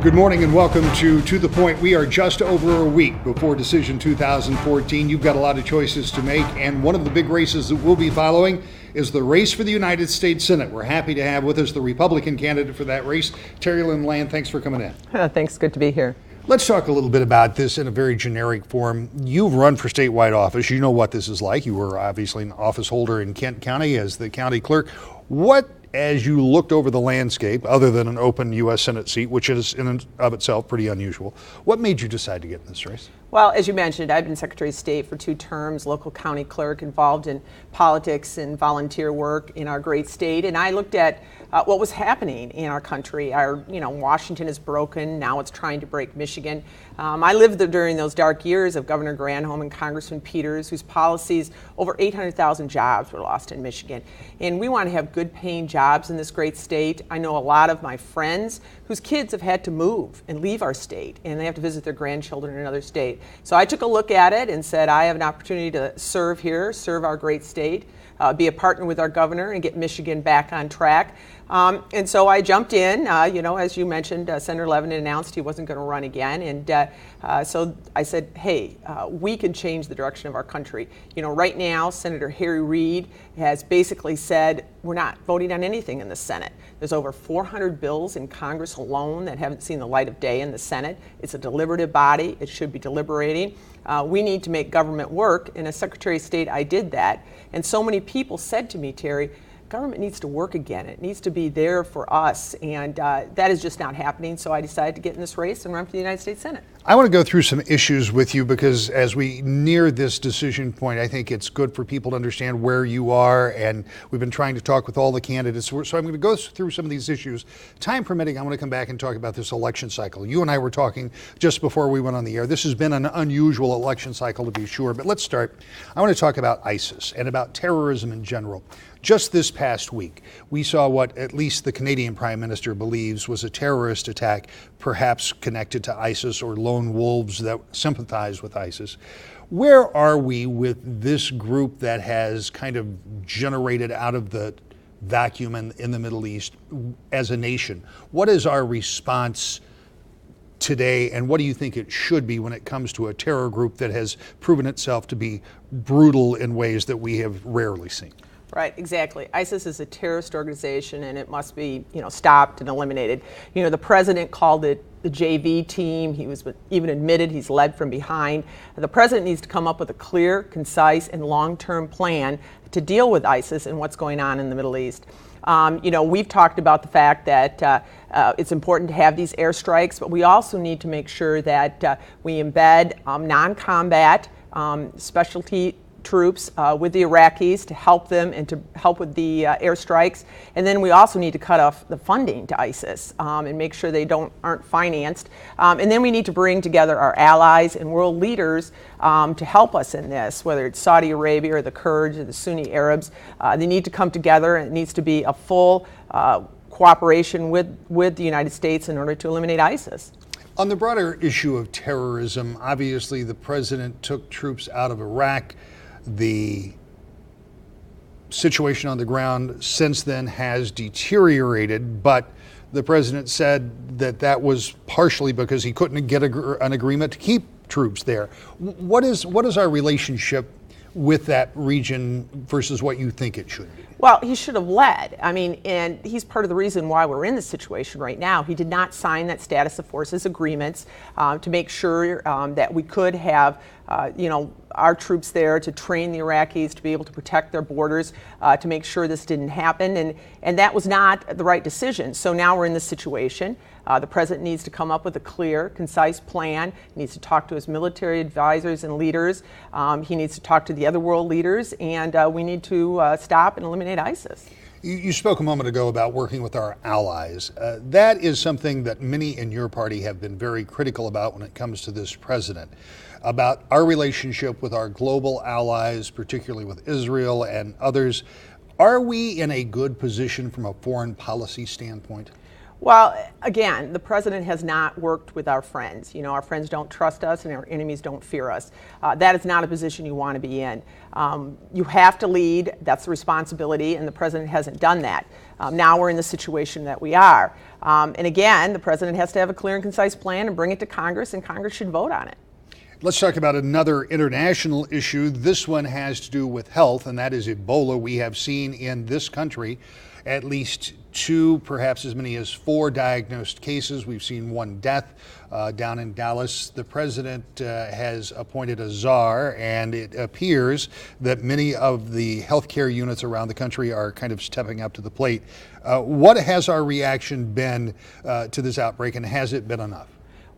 Good morning and welcome to the Point. We are just over a week before Decision 2014. You've got a lot of choices to make, and one of the big races that we'll be following is the race for the United States Senate. We're happy to have with us the Republican candidate for that race, Terri Lynn Land. Thanks for coming in. Thanks, good to be here. Let's talk a little bit about this in a very generic form. You've run for statewide office. You know what this is like. You were obviously an office holder in Kent County as the county clerk. What, as you looked over the landscape, other than an open U.S. Senate seat, which is in and of itself pretty unusual, what made you decide to get in this race? Well, as you mentioned, I've been Secretary of State for 2 terms, local county clerk, involved in politics and volunteer work in our great state. And I looked at what was happening in our country. Washington is broken. Now it's trying to break Michigan. I lived there during those dark years of Governor Granholm and Congressman Peters, whose policies, over 800,000 jobs were lost in Michigan. And we want to have good paying jobs in this great state. I know a lot of my friends whose kids have had to move and leave our state, and they have to visit their grandchildren in another state. So I took a look at it and said, I have an opportunity to serve here, serve our great state, be a partner with our governor and get Michigan back on track. And so I jumped in. As you mentioned, Senator Levin announced he wasn't going to run again. And so I said, hey, we can change the direction of our country. Right now, Senator Harry Reid has basically said we're not voting on anything in the Senate. There's over 400 bills in Congress alone that haven't seen the light of day in the Senate. It's a deliberative body. It should be deliberating. We need to make government work. And as Secretary of State, I did that. And so many people said to me, Terry, government needs to work again. It needs to be there for us, and that is just not happening. So I decided to get in this race and run for the United States Senate. I want to go through some issues with you because as we near this decision point, I think it's good for people to understand where you are, and we've been trying to talk with all the candidates. So I'm going to go through some of these issues. Time permitting, I want to come back and talk about this election cycle. You and I were talking just before we went on the air. This has been an unusual election cycle, to be sure, but let's start. I want to talk about ISIS and about terrorism in general. Just this past week, we saw what at least the Canadian Prime Minister believes was a terrorist attack, perhaps connected to ISIS or lone wolves that sympathize with ISIS. Where are we with this group that has kind of generated out of the vacuum in the Middle East as a nation? What is our response today, and what do you think it should be when it comes to a terror group that has proven itself to be brutal in ways that we have rarely seen? Right, exactly. ISIS is a terrorist organization, and it must be, stopped and eliminated. The president called it the JV team. He was even admitted he's led from behind. The president needs to come up with a clear, concise, and long-term plan to deal with ISIS and what's going on in the Middle East. We've talked about the fact that it's important to have these airstrikes, but we also need to make sure that we embed non-combat specialty troops with the Iraqis to help them and to help with the airstrikes. And then we also need to cut off the funding to ISIS and make sure they aren't financed. And then we need to bring together our allies and world leaders to help us in this, whether it's Saudi Arabia or the Kurds or the Sunni Arabs. They need to come together, and it needs to be a full cooperation with the United States in order to eliminate ISIS. On the broader issue of terrorism, obviously the president took troops out of Iraq. The situation on the ground since then has deteriorated, but the president said that was partially because he couldn't get an agreement to keep troops there. What is our relationship with that region versus what you think it should be? Well, he should have led. And he's part of the reason why we're in this situation right now. He did not sign that status of forces agreements to make sure that we could have, our troops there to train the Iraqis to be able to protect their borders, to make sure this didn't happen. And that was not the right decision. So now we're in this situation. The president needs to come up with a clear, concise plan. He needs to talk to his military advisors and leaders. He needs to talk to the other world leaders, and we need to stop and eliminate ISIS. You spoke a moment ago about working with our allies. That is something that many in your party have been very critical about when it comes to this president, about our relationship with our global allies, particularly with Israel and others. Are we in a good position from a foreign policy standpoint? Well, again, the president has not worked with our friends. You know, our friends don't trust us and our enemies don't fear us. That is not a position you want to be in. You have to lead, that's the responsibility, and the president hasn't done that. Now we're in the situation that we are. And again, the president has to have a clear and concise plan and bring it to Congress, and Congress should vote on it. Let's talk about another international issue. This one has to do with health, and that is Ebola. We have seen in this country at least 2, perhaps as many as 4 diagnosed cases. We've seen 1 death down in Dallas. The president has appointed a czar, and it appears that many of the healthcare units around the country are kind of stepping up to the plate. What has our reaction been to this outbreak, and has it been enough?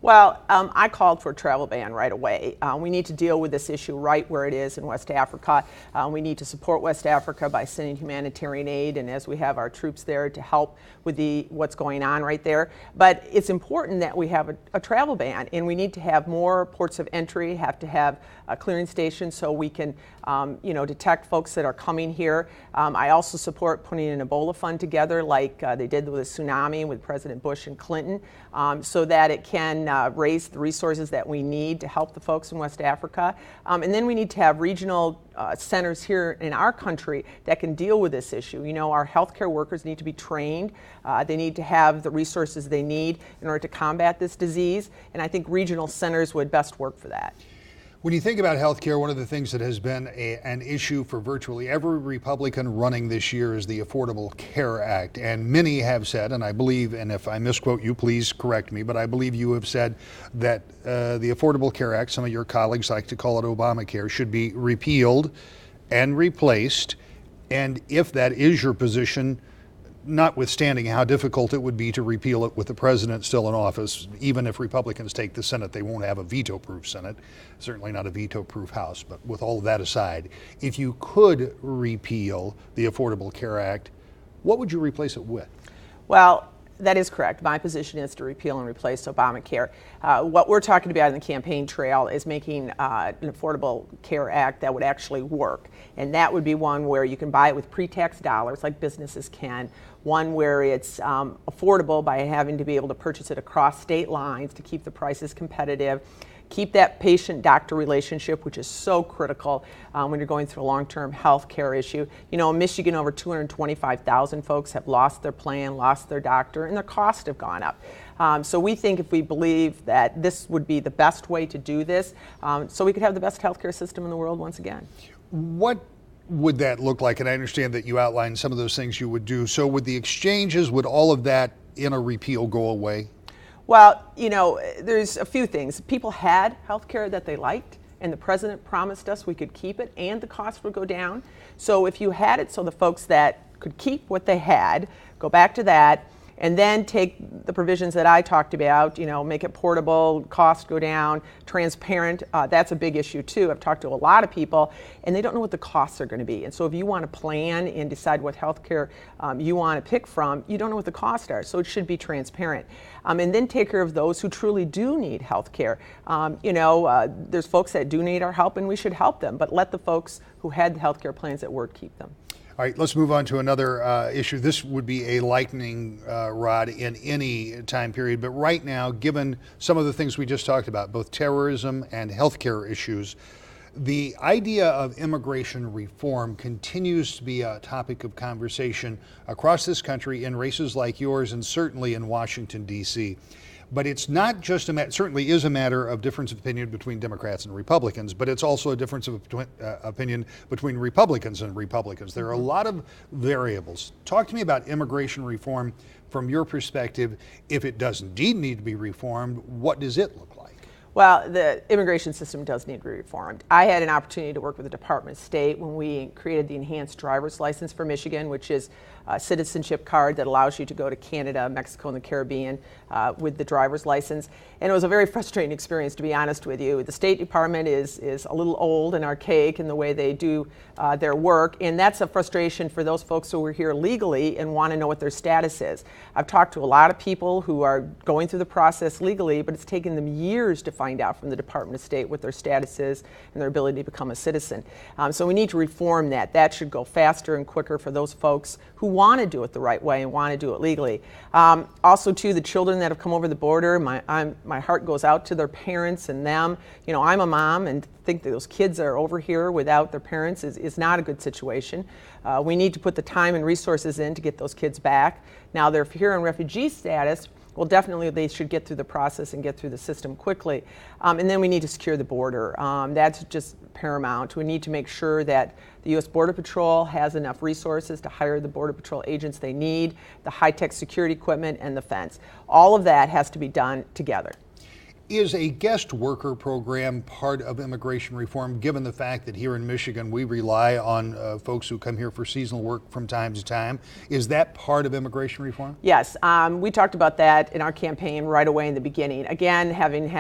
Well, I called for a travel ban right away. We need to deal with this issue right where it is in West Africa. We need to support West Africa by sending humanitarian aid, and as we have our troops there to help with what's going on right there. But it's important that we have a travel ban, and we need to have more ports of entry, have to have a clearing station so we can detect folks that are coming here. I also support putting an Ebola fund together like they did with the tsunami with President Bush and Clinton, so that it can raise the resources that we need to help the folks in West Africa. And then we need to have regional centers here in our country that can deal with this issue. You know, our healthcare workers need to be trained. They need to have the resources they need in order to combat this disease. And I think regional centers would best work for that. When you think about healthcare, one of the things that has been an issue for virtually every Republican running this year is the Affordable Care Act. And many have said, and I believe, and if I misquote you, please correct me, but I believe you have said that the Affordable Care Act, some of your colleagues like to call it Obamacare, should be repealed and replaced. And if that is your position, notwithstanding how difficult it would be to repeal it with the president still in office, even if Republicans take the Senate, they won't have a veto-proof Senate, certainly not a veto-proof House. But with all of that aside, if you could repeal the Affordable Care Act, what would you replace it with? Well, that is correct. My position is to repeal and replace Obamacare. What we're talking about in the campaign trail is making an Affordable Care Act that would actually work. And that would be one where you can buy it with pre-tax dollars like businesses can, one where it's affordable by having to be able to purchase it across state lines to keep the prices competitive. Keep that patient-doctor relationship, which is so critical when you're going through a long-term health care issue. You know, in Michigan, over 225,000 folks have lost their plan, lost their doctor, and their costs have gone up. So we think if we believe that this would be the best way to do this, so we could have the best health care system in the world once again. What would that look like? And I understand that you outlined some of those things you would do. So would the exchanges, would all of that in a repeal go away? Well, you know, there's a few things. People had health care that they liked, and the president promised us we could keep it and the cost would go down. So if you had it so the folks that could keep what they had, go back to that, and then take the provisions that I talked about, you know, make it portable, costs go down, transparent. That's a big issue too. I've talked to a lot of people and they don't know what the costs are going to be. And so if you want to plan and decide what health care you want to pick from, you don't know what the costs are. So it should be transparent. And then take care of those who truly do need health care. There's folks that do need our help and we should help them, but let the folks who had the health care plans at work keep them. All right, let's move on to another issue. This would be a lightning rod in any time period, but right now, given some of the things we just talked about, both terrorism and healthcare issues, the idea of immigration reform continues to be a topic of conversation across this country in races like yours and certainly in Washington, D.C. But it's not just certainly is a matter of difference of opinion between Democrats and Republicans, but it's also a difference of opinion between Republicans and Republicans. There are a lot of variables. Talk to me about immigration reform from your perspective. If it does indeed need to be reformed, what does it look like? Well, the immigration system does need to be reformed. I had an opportunity to work with the Department of State when we created the enhanced driver's license for Michigan, which is a citizenship card that allows you to go to Canada, Mexico, and the Caribbean with the driver's license. And it was a very frustrating experience, to be honest with you. The State Department is a little old and archaic in the way they do their work, and that's a frustration for those folks who are here legally and want to know what their status is. I've talked to a lot of people who are going through the process legally, but it's taken them years to find out from the Department of State what their status is and their ability to become a citizen. So we need to reform that. That should go faster and quicker for those folks who want to do it the right way and want to do it legally. Also, too, the children that have come over the border, my heart goes out to their parents and them. You know, I'm a mom, and think that those kids are over here without their parents is not a good situation. We need to put the time and resources in to get those kids back. Now, they're here on refugee status. Well, definitely they should get through the process and get through the system quickly. And then we need to secure the border. That's just paramount. We need to make sure that the U.S. Border Patrol has enough resources to hire the Border Patrol agents they need, the high-tech security equipment, and the fence. All of that has to be done together. Is a guest worker program part of immigration reform, given the fact that here in Michigan we rely on folks who come here for seasonal work from time to time? Is that part of immigration reform? Yes, we talked about that in our campaign right away in the beginning. Again, having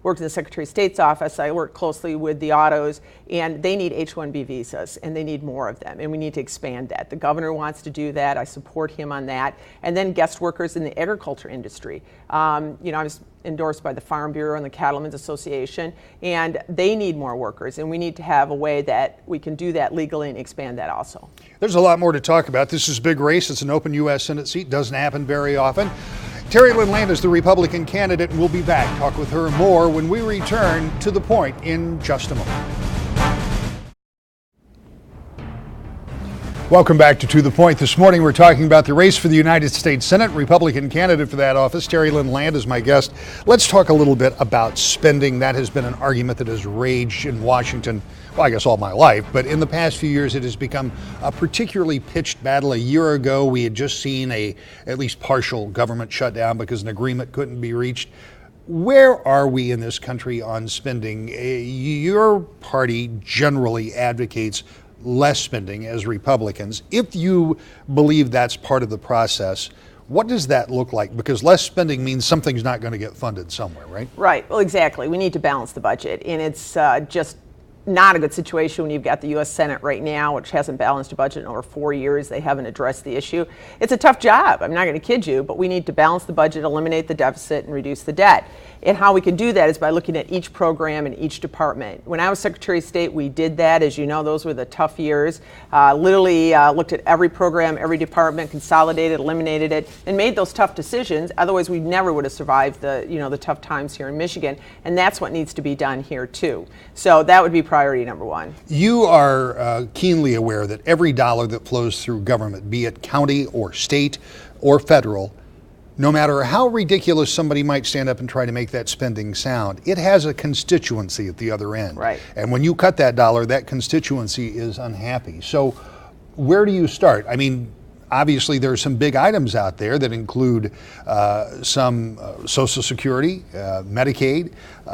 worked in the Secretary of State's office, I work closely with the autos, and they need H-1B visas, and they need more of them, and we need to expand that. The governor wants to do that. I support him on that. And then guest workers in the agriculture industry. I was endorsed by the Farm Bureau and the Cattlemen's Association, and they need more workers, and we need to have a way that we can do that legally and expand that also. There's a lot more to talk about. This is a big race. It's an open U.S. Senate seat. Doesn't happen very often. Terri Lynn Land is the Republican candidate, and we'll be back. Talk with her more when we return to The Point in just a moment. Welcome back to The Point. This morning we're talking about the race for the United States Senate. Republican candidate for that office, Terri Lynn Land, is my guest. Let's talk a little bit about spending. That has been an argument that has raged in Washington, well, I guess all my life, but in the past few years it has become a particularly pitched battle. A year ago we had just seen at least partial government shutdown because an agreement couldn't be reached. Where are we in this country on spending? Your party generally advocates less spending as Republicans. If you believe that's part of the process, what does that look like? Because less spending means something's not going to get funded somewhere, right? Right. Well, exactly. We need to balance the budget, and it's just not a good situation when you've got the U.S. Senate right now, which hasn't balanced a budget in over 4 years. They haven't addressed the issue. It's a tough job. I'm not going to kid you, but we need to balance the budget, eliminate the deficit, and reduce the debt. And how we can do that is by looking at each program and each department. When I was Secretary of State, we did that. As you know, those were the tough years. Literally looked at every program, every department, consolidated, eliminated it, and made those tough decisions. Otherwise, we never would have survived the tough times here in Michigan. And that's what needs to be done here too. So that would be priority number one. You are keenly aware that every dollar that flows through government, be it county or state or federal, no matter how ridiculous somebody might stand up and try to make that spending sound, it has a constituency at the other end. Right. And when you cut that dollar, that constituency is unhappy. So where do you start? I mean, obviously there are some big items out there that include some Social Security, Medicaid,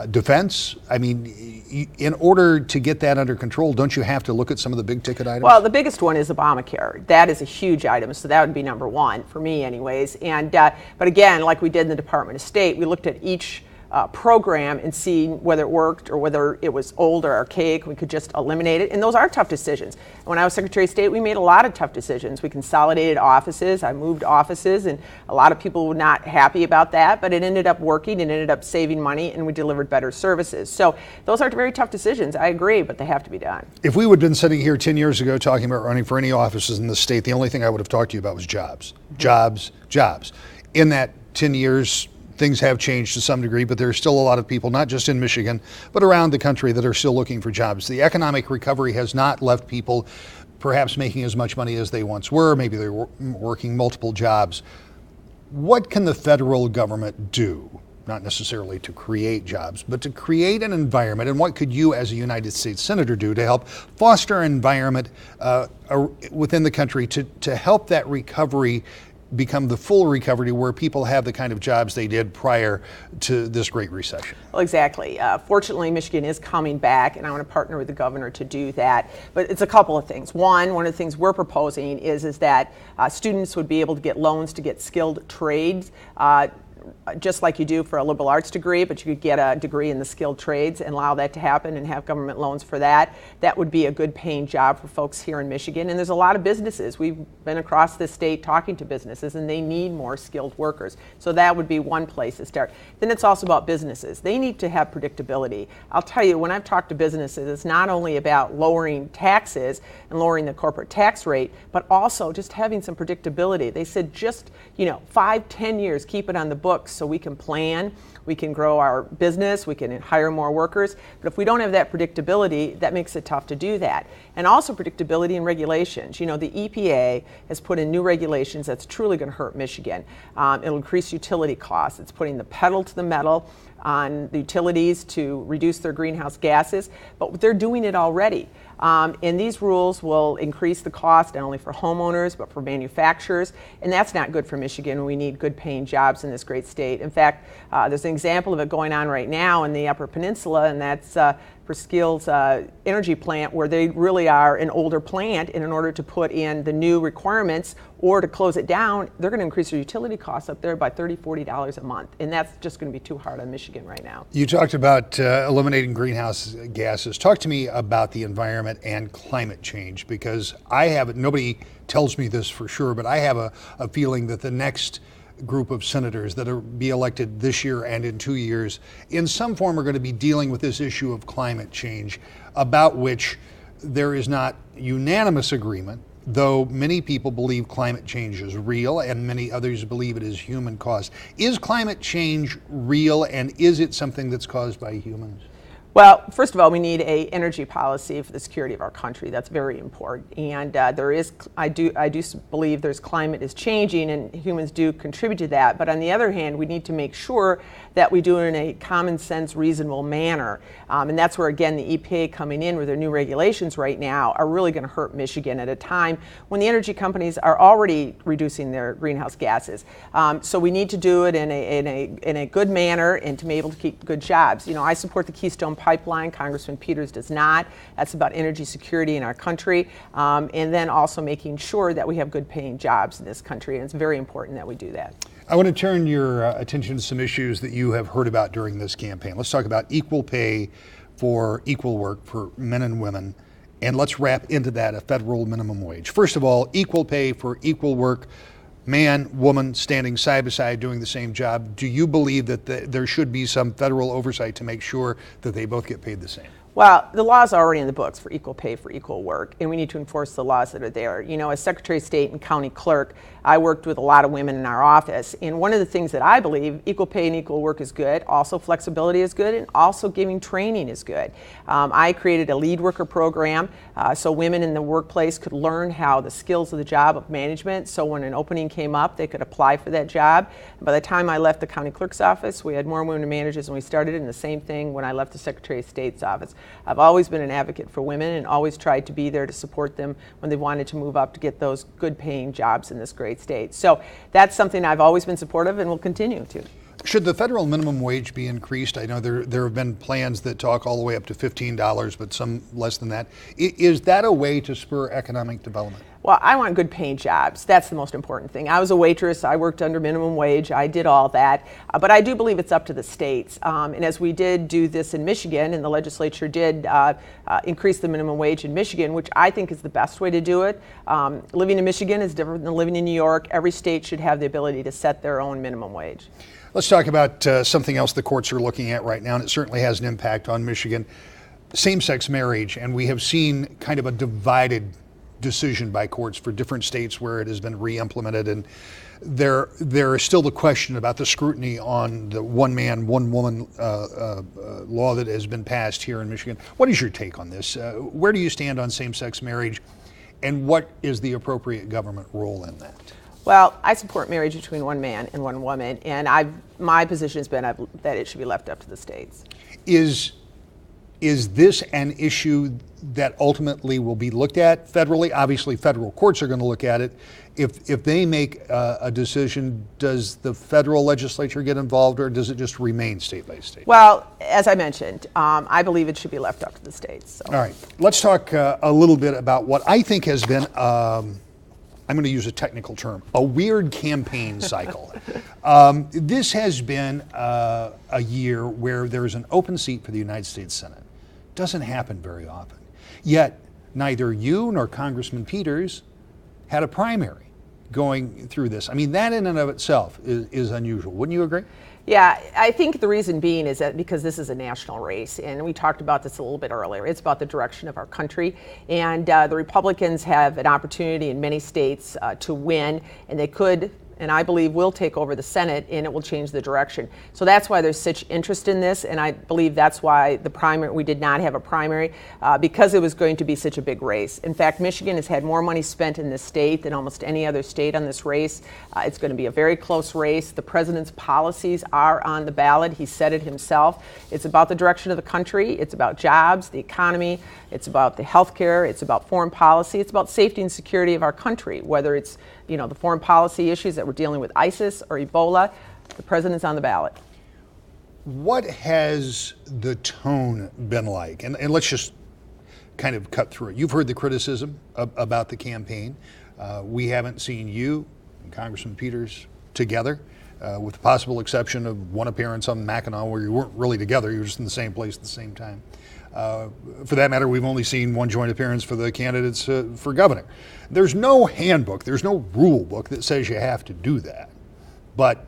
defense. I mean, in order to get that under control, don't you have to look at some of the big ticket items? Well, the biggest one is Obamacare. That is a huge item, so that would be number one for me anyways. And but again, like we did in the Department of State, we looked at each program and see whether it worked or whether it was old or archaic. We could just eliminate it. And those are tough decisions. When I was Secretary of State, we made a lot of tough decisions. We consolidated offices. I moved offices, and a lot of people were not happy about that, but it ended up working and ended up saving money, and we delivered better services. So those are very tough decisions. I agree, but they have to be done. If we would have been sitting here 10 years ago talking about running for any offices in the state, the only thing I would have talked to you about was jobs. Jobs, jobs. In that 10 years, things have changed to some degree, but there are still a lot of people, not just in Michigan, but around the country that are still looking for jobs. The economic recovery has not left people perhaps making as much money as they once were. Maybe they're working multiple jobs. What can the federal government do? Not necessarily to create jobs, but to create an environment. And what could you as a United States Senator do to help foster an environment within the country to help that recovery become the full recovery where people have the kind of jobs they did prior to this Great Recession? Well, exactly. Fortunately, Michigan is coming back, and I want to partner with the governor to do that. But it's a couple of things. One of the things we're proposing is that students would be able to get loans to get skilled trades. just like you do for a liberal arts degree, but you could get a degree in the skilled trades and allow that to happen and have government loans for that. That would be a good paying job for folks here in Michigan. And there's a lot of businesses. We've been across this state talking to businesses, and they need more skilled workers. So that would be one place to start. Then it's also about businesses. They need to have predictability. I'll tell you, when I've talked to businesses, it's not only about lowering taxes and lowering the corporate tax rate, but also just having some predictability. They said just, 5-10 years, keep it on the books so we can plan, we can grow our business, we can hire more workers. But if we don't have that predictability, that makes it tough to do that. And also predictability in regulations. The EPA has put in new regulations that's truly going to hurt Michigan. It'll increase utility costs. It's putting the pedal to the metal on the utilities to reduce their greenhouse gases, but they're doing it already. And these rules will increase the cost not only for homeowners, but for manufacturers. And that's not good for Michigan. We need good paying jobs in this great state. In fact, there's an example of it going on right now in the Upper Peninsula, and that's for Skill's energy plant, where they really are an older plant, and in order to put in the new requirements or to close it down, they're going to increase their utility costs up there by $30, $40 a month. And that's just going to be too hard on Michigan right now. You talked about eliminating greenhouse gases. Talk to me about the environment and climate change, because nobody tells me this for sure, but I have a feeling that the next group of senators that will be elected this year and in 2 years in some form are going to be dealing with this issue of climate change, about which there is not unanimous agreement, though many people believe climate change is real and many others believe it is human caused. Is climate change real, and is it something that's caused by humans? Well, first of all, we need an energy policy for the security of our country. That's very important. And I do believe climate is changing, and humans do contribute to that. But on the other hand, we need to make sure that we do it in a common sense, reasonable manner. And that's where, again, the EPA coming in with their new regulations right now are really going to hurt Michigan at a time when the energy companies are already reducing their greenhouse gases. So we need to do it in a good manner and to be able to keep good jobs. I support the Keystone Pipeline. Congressman Peters does not. That's about energy security in our country, and then also making sure that we have good paying jobs in this country, and it's very important that we do that. I want to turn your attention to some issues that you have heard about during this campaign. Let's talk about equal pay for equal work for men and women, and let's wrap into that a federal minimum wage. First of all, equal pay for equal work, man, woman, standing side by side doing the same job. Do you believe that there should be some federal oversight to make sure that they both get paid the same? Well, the laws are already in the books for equal pay for equal work, and we need to enforce the laws that are there. As Secretary of State and County Clerk, I worked with a lot of women in our office, and one of the things that I believe, equal pay and equal work is good, also flexibility is good, and also giving training is good. I created a lead worker program so women in the workplace could learn how the skills of the job of management, so when an opening came up, they could apply for that job. And by the time I left the County Clerk's office, we had more women managers than we started, and the same thing when I left the Secretary of State's office. I've always been an advocate for women and always tried to be there to support them when they wanted to move up to get those good paying jobs in this great state. So that's something I've always been supportive and will continue to. Should the federal minimum wage be increased? I know there have been plans that talk all the way up to $15, but some less than that. Is that a way to spur economic development? Well, I want good paying jobs. That's the most important thing. I was a waitress. I worked under minimum wage. I did all that. But I do believe it's up to the states. And as we did do this in Michigan, and the legislature did increase the minimum wage in Michigan, which I think is the best way to do it. Living in Michigan is different than living in New York. Every state should have the ability to set their own minimum wage. Let's talk about something else the courts are looking at right now, and it certainly has an impact on Michigan. Same-sex marriage, and we have seen kind of a divided decision by courts for different states where it has been re-implemented, and there is still the question about the scrutiny on the one man, one woman law that has been passed here in Michigan. What is your take on this? Where do you stand on same-sex marriage, and what is the appropriate government role in that? Well, I support marriage between one man and one woman, and my position has been that it should be left up to the states. Is this an issue that ultimately will be looked at federally? Obviously, federal courts are going to look at it. If they make a decision, does the federal legislature get involved, or does it just remain state by state? Well, as I mentioned, I believe it should be left up to the states. So. All right. Let's talk a little bit about what I think has been I'm going to use a technical term, a weird campaign cycle. This has been a year where there's an open seat for the United States Senate. Doesn't happen very often. Yet, neither you nor Congressman Peters had a primary going through this. I mean, that in and of itself is unusual. Wouldn't you agree? Yeah, I think the reason being is that because this is a national race, and we talked about this a little bit earlier, it's about the direction of our country, and the Republicans have an opportunity in many states to win, and they could, and I believe will take over the Senate, and it will change the direction. So that's why there's such interest in this, and I believe that's why we did not have a primary, because it was going to be such a big race. In fact, Michigan has had more money spent in this state than almost any other state on this race. It's going to be a very close race. The president's policies are on the ballot. He said it himself. It's about the direction of the country. It's about jobs, the economy. It's about the health care. It's about foreign policy. It's about safety and security of our country, whether it's the foreign policy issues that we're dealing with ISIS or Ebola. The president's on the ballot. What has the tone been like? And let's just kind of cut through it. You've heard the criticism about the campaign. We haven't seen you and Congressman Peters together, with the possible exception of one appearance on Mackinac where you weren't really together. You were just in the same place at the same time. For that matter, we've only seen one joint appearance for the candidates for governor. There's no handbook, there's no rule book that says you have to do that. But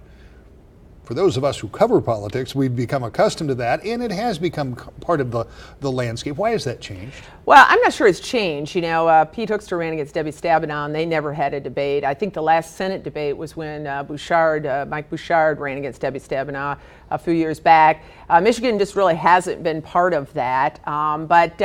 for those of us who cover politics, we've become accustomed to that, and it has become part of the landscape. Why has that changed? Well, I'm not sure it's changed. Pete Hoekstra ran against Debbie Stabenow, and they never had a debate. I think the last Senate debate was when Mike Bouchard ran against Debbie Stabenow a few years back. Michigan just really hasn't been part of that. But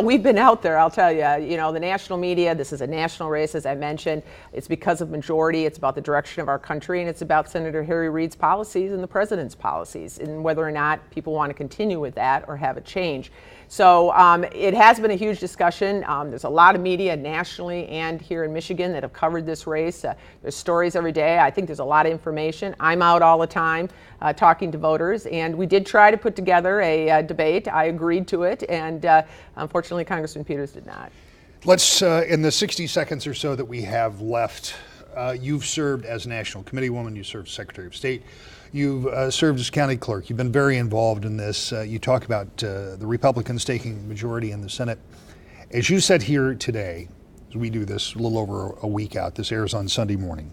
we've been out there, I'll tell you. The national media, this is a national race, as I mentioned. It's because of majority. It's about the direction of our country, and it's about Senator Harry Reid's policies and the president's policies, and whether or not people want to continue with that or have a change. So it has been a huge discussion. There's a lot of media nationally and here in Michigan that have covered this race. There's stories every day. I think there's a lot of information. I'm out all the time talking to voters, and we did try to put together a debate. I agreed to it, and unfortunately Congressman Peters did not. Let's, in the 60 seconds or so that we have left, you've served as National Committee woman, you served as Secretary of State, you've served as county clerk, you've been very involved in this. You talk about the Republicans taking the majority in the Senate. As you said here today, as we do this a little over a week out, this airs on Sunday morning,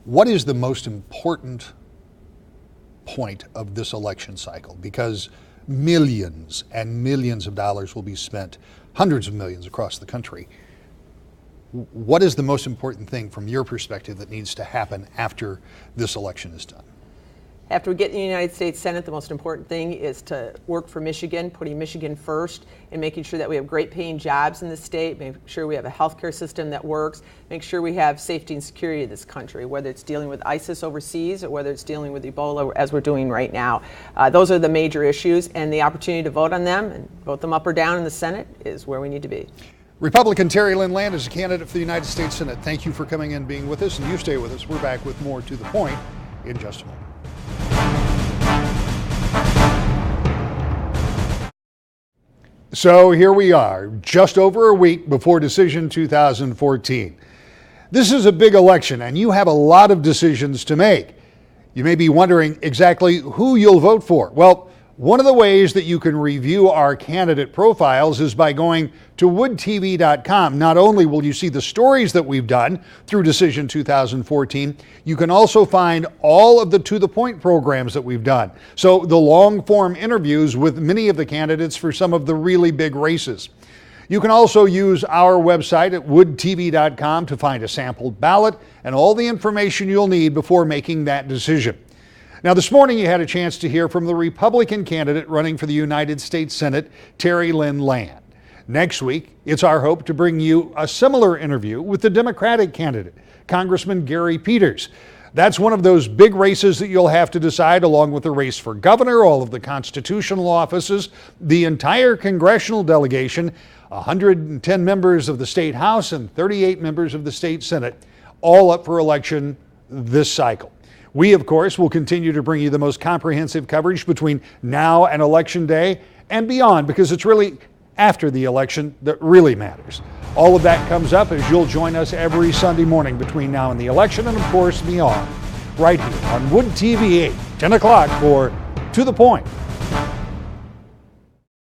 what is the most important point of this election cycle? Because millions and millions of dollars will be spent, hundreds of millions across the country. What is the most important thing from your perspective that needs to happen after this election is done? After we get in the United States Senate, the most important thing is to work for Michigan, putting Michigan first, and making sure that we have great paying jobs in the state, make sure we have a healthcare system that works, make sure we have safety and security in this country, whether it's dealing with ISIS overseas or whether it's dealing with Ebola as we're doing right now. Those are the major issues, and the opportunity to vote on them and vote them up or down in the Senate is where we need to be. Republican Terri Lynn Land is a candidate for the United States Senate. Thank you for coming in and being with us, and you stay with us. We're back with more To the Point in just a moment. So here we are, just over a week before Decision 2014. This is a big election, and you have a lot of decisions to make. You may be wondering exactly who you'll vote for. Well, one of the ways that you can review our candidate profiles is by going to woodtv.com. Not only will you see the stories that we've done through Decision 2014, you can also find all of the To the Point programs that we've done. So the long-form interviews with many of the candidates for some of the really big races. You can also use our website at woodtv.com to find a sampled ballot and all the information you'll need before making that decision. Now, this morning you had a chance to hear from the Republican candidate running for the United States Senate, Terri Lynn Land. Next week, it's our hope to bring you a similar interview with the Democratic candidate, Congressman Gary Peters. That's one of those big races that you'll have to decide, along with the race for governor, all of the constitutional offices, the entire congressional delegation, 110 members of the state House and 38 members of the state Senate, all up for election this cycle. We, of course, will continue to bring you the most comprehensive coverage between now and Election Day and beyond, because it's really after the election that really matters. All of that comes up as you'll join us every Sunday morning between now and the election, and of course beyond, right here on Wood TV 8, 10 o'clock for To the Point.